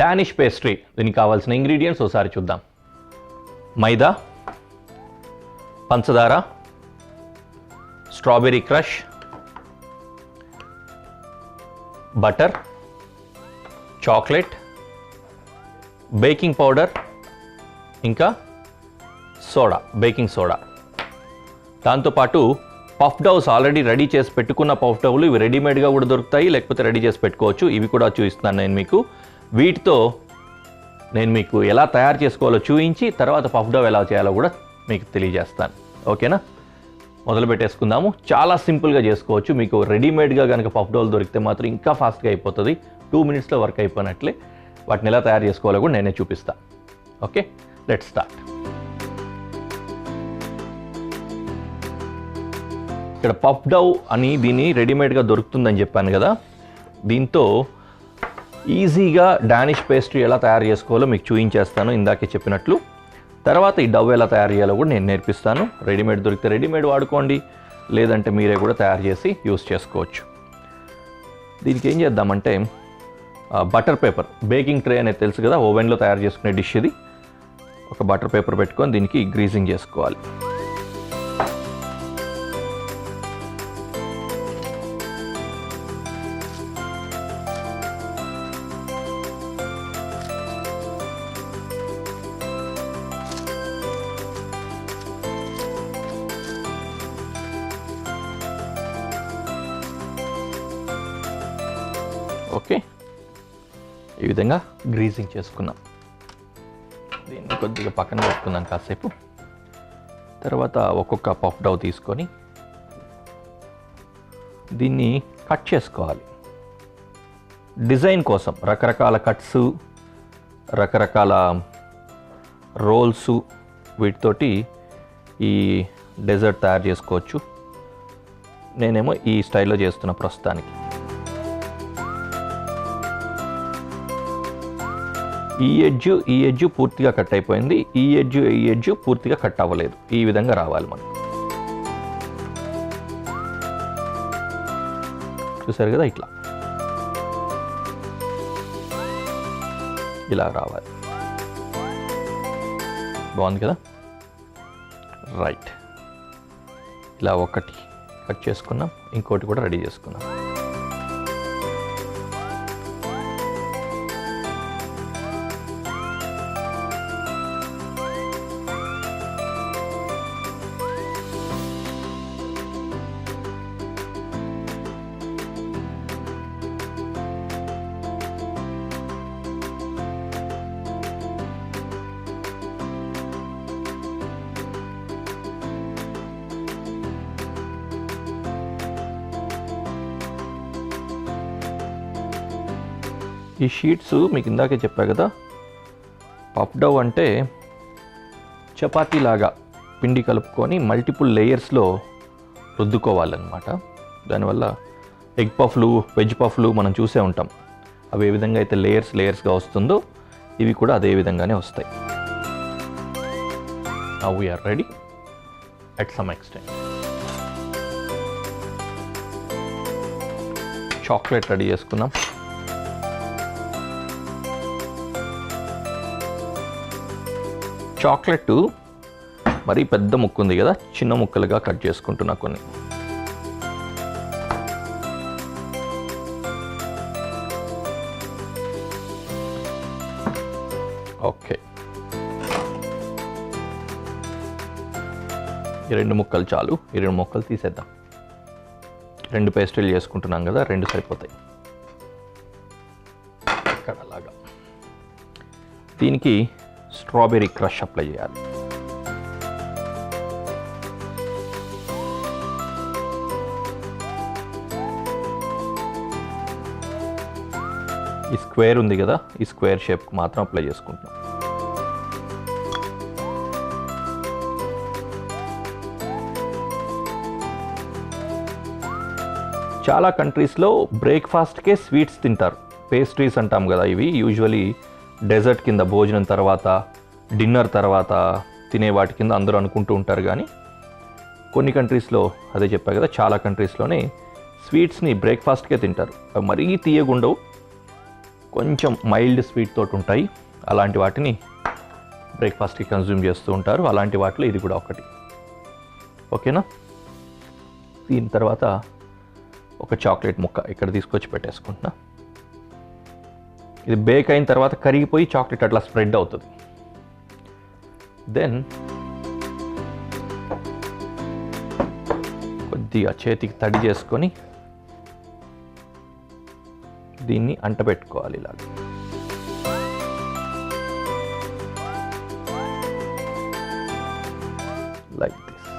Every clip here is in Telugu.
Danish pastry. దీనికి కావాల్సిన ఇంగ్రీడియంట్స్ ఒకసారి చూద్దాం. మైదా, పంచదార, strawberry crush, butter, chocolate, baking powder, ఇంకా సోడా, బేకింగ్ సోడా. దాంతోపాటు పఫ్ డౌస్ ఆల్రెడీ రెడీ చేసి పెట్టుకున్న పఫ్ డౌలు ఇవి రెడీమేడ్గా కూడా దొరుకుతాయి, లేకపోతే రెడీ చేసి పెట్టుకోవచ్చు. ఇవి కూడా చూపిస్తున్నాను నేను మీకు. వీటితో నేను మీకు ఎలా తయారు చేసుకోవాలో చూపించి తర్వాత పఫ్ డౌ ఎలా చేయాలో కూడా మీకు తెలియజేస్తాను. ఓకేనా? మొదలు పెట్టేసుకుందాము. చాలా సింపుల్గా చేసుకోవచ్చు. మీకు రెడీమేడ్గా కనుక పఫ్ డౌలు దొరికితే మాత్రం ఇంకా ఫాస్ట్గా అయిపోతుంది. 2 minutesలో వర్క్ అయిపోయినట్లే. వాటిని ఎలా తయారు చేసుకోవాలో కూడా నేనే చూపిస్తాను. Okay, let's start. ఇక్కడ పఫ్ డౌ అని దీన్ని రెడీమేడ్గా దొరుకుతుందని చెప్పాను కదా. దీంతో ఈజీగా డానిష్ పేస్ట్రీ ఎలా తయారు చేసుకోవాలో మీకు చూపించేస్తాను ఇందాకే చెప్పినట్లు. తర్వాత ఈ డౌ ఎలా తయారు చేయాలో కూడా నేను నేర్పిస్తాను. రెడీమేడ్ దొరికితే రెడీమేడ్ వాడుకోండి, లేదంటే మీరే కూడా తయారు చేసి యూస్ చేసుకోవచ్చు. దీనికి ఏం చేద్దామంటే బటర్ పేపర్, బేకింగ్ ట్రే అనేది తెలుసు కదా, ఓవెన్లో తయారు చేసుకునే డిష్ ఇది. ఒక బటర్ పేపర్ పెట్టుకొని దీనికి గ్రీజింగ్ చేసుకోవాలి. ఓకే, ఈ విధంగా గ్రీజింగ్ చేసుకున్నాం. దీన్ని కొద్దిగా పక్కన పెట్టుకుందాం కాసేపు. తర్వాత ఒక్కొక్క పఫ్ డౌ తీసుకొని దీన్ని కట్ చేసుకోవాలి. డిజైన్ కోసం రకరకాల కట్స్, రకరకాల రోల్స్, వీటితోటి ఈ డెజర్ట్ తయారు చేసుకోవచ్చు. నేనేమో ఈ స్టైల్లో చేస్తున్నా ప్రస్తుతానికి. ఈ ఎడ్జ్ పూర్తిగా కట్ అయిపోయింది, ఈ ఎడ్జ్ పూర్తిగా కట్ అవ్వలేదు. ఈ విధంగా రావాలి మనకు. చూసారు కదా, ఇట్లా ఇలా రావాలి. బాగుంది కదా. రైట్, ఇలా ఒకటి కట్ చేసుకున్నాం, ఇంకోటి కూడా రెడీ చేసుకున్నాం. ఈ షీట్స్ మీకు ఇందాకే చెప్పా కదా, పఫ్ డౌ అంటే చపాతీలాగా పిండి కలుపుకొని మల్టిపుల్ లేయర్స్లో రుద్దుకోవాలన్నమాట. దానివల్ల ఎగ్ పఫ్లు, వెజ్ పఫ్లు మనం చూసే ఉంటాం. అవి ఏ విధంగా అయితే లేయర్స్గా వస్తుందో ఇవి కూడా అదే విధంగానే వస్తాయి. Now we are ready at some extent. Chocolate ready చేసుకున్నాం. చాక్లెట్ మరీ పెద్ద ముక్క ఉంది కదా, చిన్న ముక్కలుగా కట్ చేసుకుంటున్నా కొన్ని. ఓకే, ఈ 2 ముక్కలు చాలు. ఈ 2 ముక్కలు తీసేద్దాం. 2 పేస్ట్రీలు చేసుకుంటున్నాం కదా, 2 సరిపోతాయి. ఇక్కడ అలాగా. దీనికి స్ట్రాబెర్రీ క్రష్ అప్లై చేయాలి. ఈ స్క్వేర్ ఉంది కదా, ఈ స్క్వేర్ షేప్కి మాత్రం అప్లై చేసుకుంటున్నాం. చాలా కంట్రీస్లో బ్రేక్ఫాస్ట్కే స్వీట్స్ తింటారు. పేస్ట్రీస్ అంటాం కదా, ఇవి యూజువలీ డెజర్ట్ కింద భోజనం తర్వాత, డిన్నర్ తర్వాత తినే వాటి కింద అందరూ అనుకుంటూ ఉంటారు. కానీ కొన్ని కంట్రీస్లో, అదే చెప్పా కదా, చాలా కంట్రీస్లోనే స్వీట్స్ని బ్రేక్ఫాస్ట్కే తింటారు. అవి మరీ తీయగుండవు, కొంచెం మైల్డ్ స్వీట్ తోటి ఉంటాయి. అలాంటి వాటిని బ్రేక్ఫాస్ట్కి కన్జ్యూమ్ చేస్తూ ఉంటారు. అలాంటి వాటిలో ఇది కూడా ఒకటి. ఓకేనా? దీని తర్వాత ఒక చాక్లెట్ ముక్క ఇక్కడ తీసుకొచ్చి పెట్టేసుకుంటున్నా. ఇది బేక్ అయిన తర్వాత కరిగిపోయి చాక్లెట్ అట్లా స్ప్రెడ్ అవుతుంది. దెన్ కొద్దిగా చేతికి తడి చేసుకొని దీన్ని అంటపెట్టుకోవాలి ఇలాగ. Like this.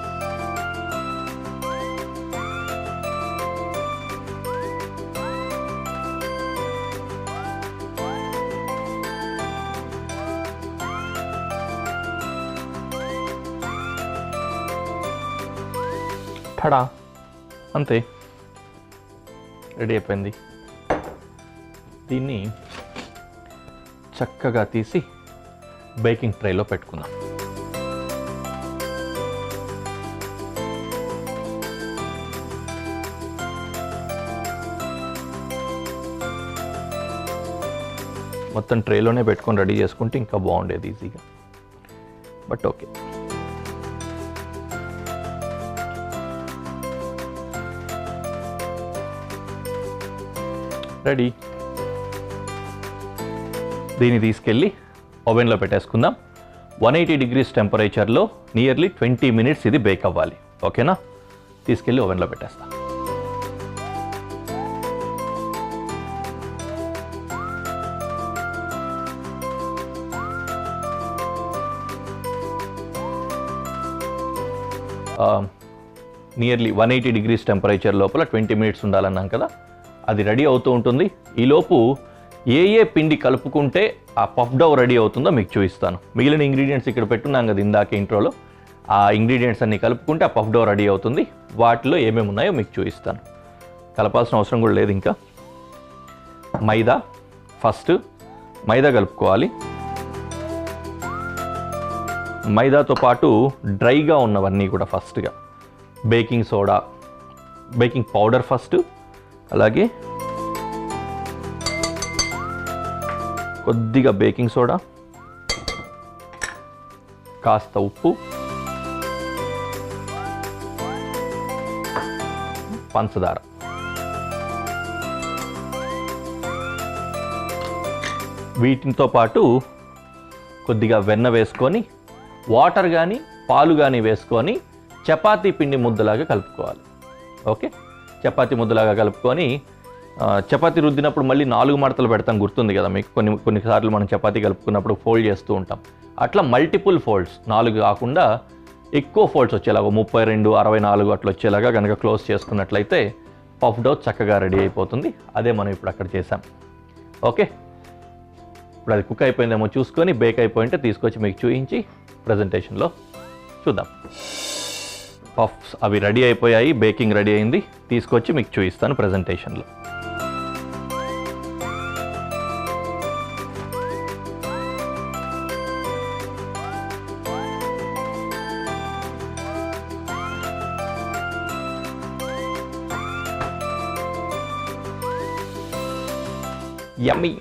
టడా, అంతే, రెడీ అయిపోయింది. దీన్ని చక్కగా తీసి బేకింగ్ ట్రేలో పెట్టుకుందాం. మొత్తం ట్రేలోనే పెట్టుకొని రెడీ చేసుకుంటే ఇంకా బాగుండేది ఈజీగా. But okay. రెడీ. దీన్ని తీసుకెళ్ళి ఓవెన్లో పెట్టేసుకుందాం. 180 degrees టెంపరేచర్లో నియర్లీ 20 minutes ఇది బేక్ అవ్వాలి. ఓకేనా? తీసుకెళ్ళి ఓవెన్లో పెట్టేస్తా. నియర్లీ 180 degrees టెంపరేచర్ లోపల 20 minutes ఉండాలన్నాం కదా, అది రెడీ అవుతూ ఉంటుంది. ఈలోపు ఏ పిండి కలుపుకుంటే ఆ పఫ్ డౌ రెడీ అవుతుందో మీకు చూపిస్తాను. మిగిలిన ఇంగ్రీడియంట్స్ ఇక్కడ పెట్టున్నాం కదా ఇందాక ఇంట్రోలో, ఆ ఇంగ్రీడియంట్స్ అన్ని కలుపుకుంటే ఆ పఫ్ డౌ రెడీ అవుతుంది. వాటిలో ఏమేమి ఉన్నాయో మీకు చూపిస్తాను. కలపాల్సిన అవసరం కూడా లేదు. ఇంకా మైదా, ఫస్ట్ మైదా కలుపుకోవాలి. మైదాతో పాటు డ్రైగా ఉన్నవన్నీ కూడా ఫస్ట్గా baking soda, baking powder first, అలాగే కొద్దిగా బేకింగ్ సోడా, కాస్త ఉప్పు, పంచదార. వీటితో పాటు కొద్దిగా వెన్న వేసుకొని, వాటర్ కానీ పాలు కానీ వేసుకొని చపాతీ పిండి ముద్దలాగా కలుపుకోవాలి. ఓకే, చపాతీ ముద్దలాగా కలుపుకొని, చపాతీ రుద్దినప్పుడు మళ్ళీ 4 మడతలు పెడతాం, గుర్తుంది కదా మీకు. కొన్నిసార్లు మనం చపాతీ కలుపుకున్నప్పుడు ఫోల్డ్ చేస్తూ ఉంటాం. అట్లా మల్టిపుల్ ఫోల్డ్స్, 4 కాకుండా ఎక్కువ ఫోల్డ్స్ వచ్చేలాగా 32, 64 అట్లా వచ్చేలాగా కనుక క్లోజ్ చేసుకున్నట్లయితే పఫ్ డౌ చక్కగా రెడీ అయిపోతుంది. అదే మనం ఇప్పుడు అక్కడ చేసాం. ఓకే, ఇప్పుడు అది కుక్ అయిపోయిందేమో చూసుకొని, బేక్ అయిపోయింటే తీసుకొచ్చి మీకు చూపించి ప్రజెంటేషన్లో చూద్దాం. పఫ్స్ అవి రెడీ అయిపోయాయి, బేకింగ్ రెడీ అయింది. తీసుకొచ్చి మీకు చూపిస్తాను ప్రజెంటేషన్లో. యమ్మీ.